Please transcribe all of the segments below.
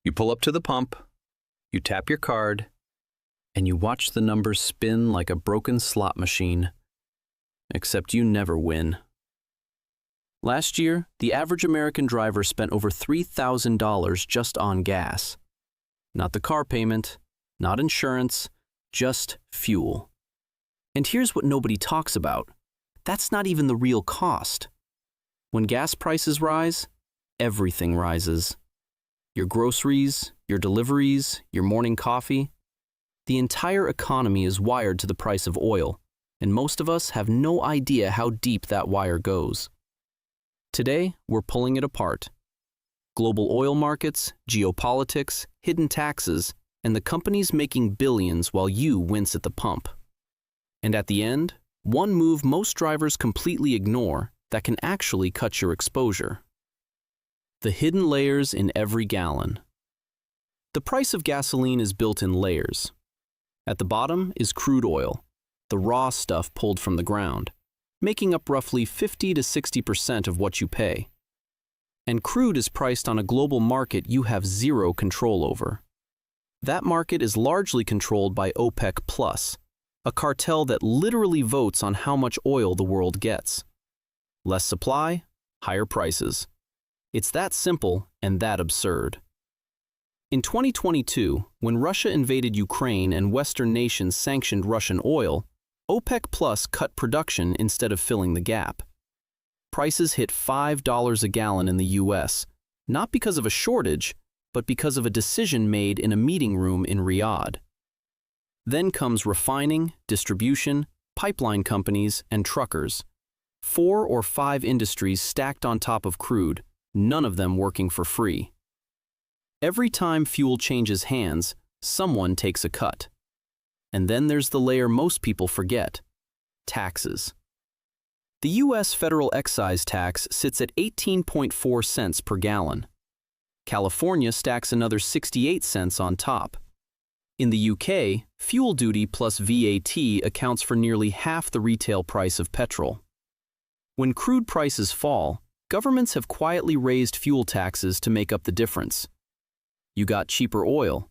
You pull up to the pump, you tap your card, and you watch the numbers spin like a broken slot machine. Except you never win. Last year, the average American driver spent over $3,000 just on gas. Not the car payment, not insurance, just fuel. And here's what nobody talks about. That's not even the real cost. When gas prices rise, everything rises. Your groceries, your deliveries, your morning coffee. The entire economy is wired to the price of oil, and most of us have no idea how deep that wire goes. Today, we're pulling it apart. Global oil markets, geopolitics, hidden taxes, and the companies making billions while you wince at the pump. And at the end, one move most drivers completely ignore that can actually cut your exposure. The hidden layers in every gallon. The price of gasoline is built in layers. At the bottom is crude oil, the raw stuff pulled from the ground, making up roughly 50 to 60% of what you pay. And crude is priced on a global market you have zero control over. That market is largely controlled by OPEC+, a cartel that literally votes on how much oil the world gets. Less supply, higher prices. It's that simple and that absurd. In 2022, when Russia invaded Ukraine and Western nations sanctioned Russian oil, OPEC+ cut production instead of filling the gap. Prices hit $5 a gallon in the US, not because of a shortage, but because of a decision made in a meeting room in Riyadh. Then comes refining, distribution, pipeline companies, and truckers. 4 or 5 industries stacked on top of crude, none of them working for free. Every time fuel changes hands, someone takes a cut. And then there's the layer most people forget: taxes. The U.S. federal excise tax sits at 18.4 cents per gallon. California stacks another 68 cents on top. In the UK, fuel duty plus VAT accounts for nearly half the retail price of petrol. When crude prices fall, governments have quietly raised fuel taxes to make up the difference. You got cheaper oil.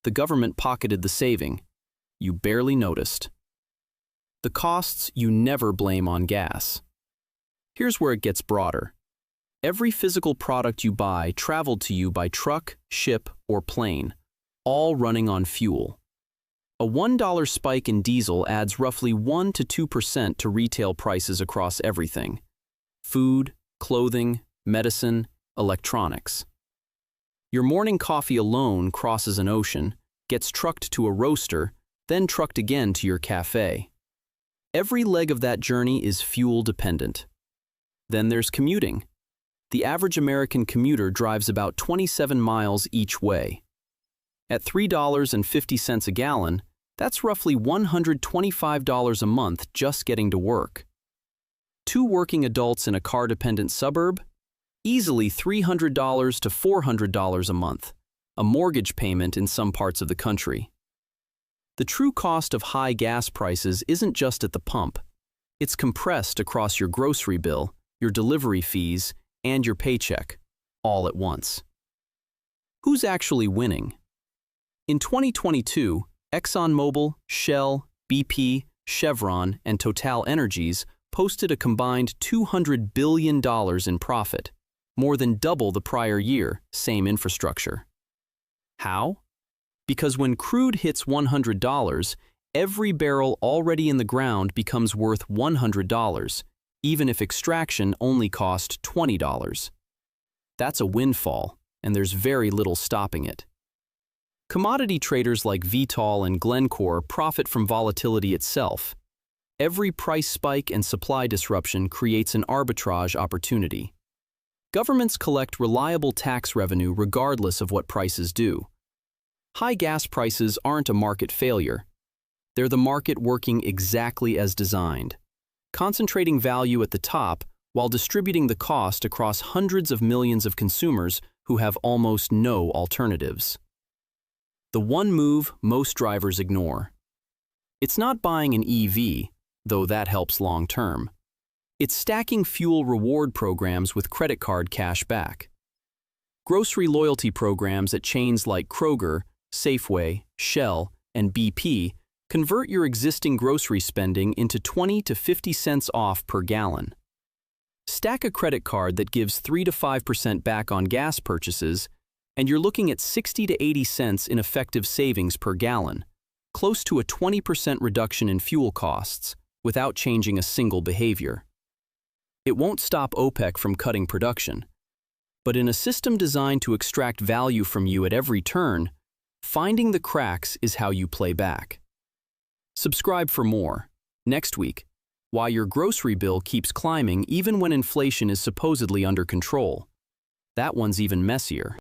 The government pocketed the saving. You barely noticed. The costs you never blame on gas. Here's where it gets broader. Every physical product you buy traveled to you by truck, ship, or plane, all running on fuel. A $1 spike in diesel adds roughly 1 to 2% to retail prices across everything: food, clothing, medicine, electronics. Your morning coffee alone crosses an ocean, gets trucked to a roaster, then trucked again to your cafe. Every leg of that journey is fuel dependent. Then there's commuting. The average American commuter drives about 27 miles each way. At $3.50 a gallon, that's roughly $125 a month just getting to work. 2 working adults in a car-dependent suburb? Easily $300 to $400 a month, a mortgage payment in some parts of the country. The true cost of high gas prices isn't just at the pump. It's compressed across your grocery bill, your delivery fees, and your paycheck, all at once. Who's actually winning? In 2022, ExxonMobil, Shell, BP, Chevron, and Total Energies posted a combined $200 billion in profit, more than double the prior year, same infrastructure. How? Because when crude hits $100, every barrel already in the ground becomes worth $100, even if extraction only cost $20. That's a windfall, and there's very little stopping it. Commodity traders like Vitol and Glencore profit from volatility itself. Every price spike and supply disruption creates an arbitrage opportunity. Governments collect reliable tax revenue regardless of what prices do. High gas prices aren't a market failure. They're the market working exactly as designed, concentrating value at the top while distributing the cost across hundreds of millions of consumers who have almost no alternatives. The one move most drivers ignore. It's not buying an EV, though that helps long term. It's stacking fuel reward programs with credit card cash back. Grocery loyalty programs at chains like Kroger, Safeway, Shell, and BP convert your existing grocery spending into 20 to 50 cents off per gallon. Stack a credit card that gives 3 to 5% back on gas purchases, and you're looking at 60 to 80 cents in effective savings per gallon, close to a 20% reduction in fuel costs without changing a single behavior. It won't stop OPEC from cutting production, but in a system designed to extract value from you at every turn, finding the cracks is how you play back. Subscribe for more. Next week, why your grocery bill keeps climbing even when inflation is supposedly under control. That one's even messier.